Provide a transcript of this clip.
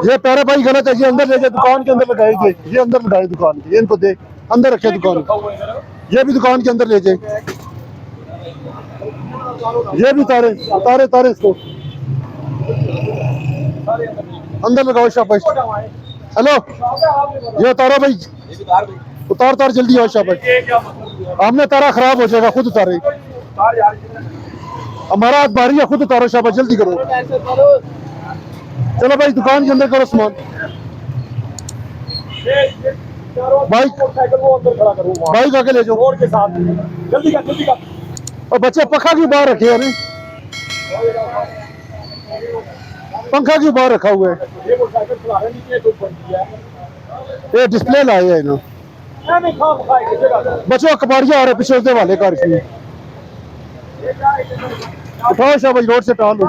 ये पैरा भाई गलत है, ये अंदर ले जाए दुकान के अंदर लगाएंगे, ये अंदर लगाए दुकान के, इनको दे अंदर रखे दुकान, ये भी दुकान के अंदर ले जाए, ये भी तारे तारे तारे इसको अंदर लगाओ शाबाश। हेलो ये उतारो भाई, उतार उतार जल्दी आओ शाबाश। हमने तारा खराब हो जाएगा, खुद उतारे, हमारा हाथ भारी है, खुद उतारो शाबाश जल्दी करो। चलो भाई दुकान के अंदर करो सामान। बाइक बाइक आके ले जाओ के साथ, जल्दी कर जल्दी कर। और बच्चे पंखा क्यों बाहर रखे हैं? पंखा क्यों बाहर रखा हुआ है? ये डिस्प्ले लाए है ना बच्चों, कबाड़िया आ रहे पिछले वाले कार की, उठाओ शाबाश रोड से टाल लो।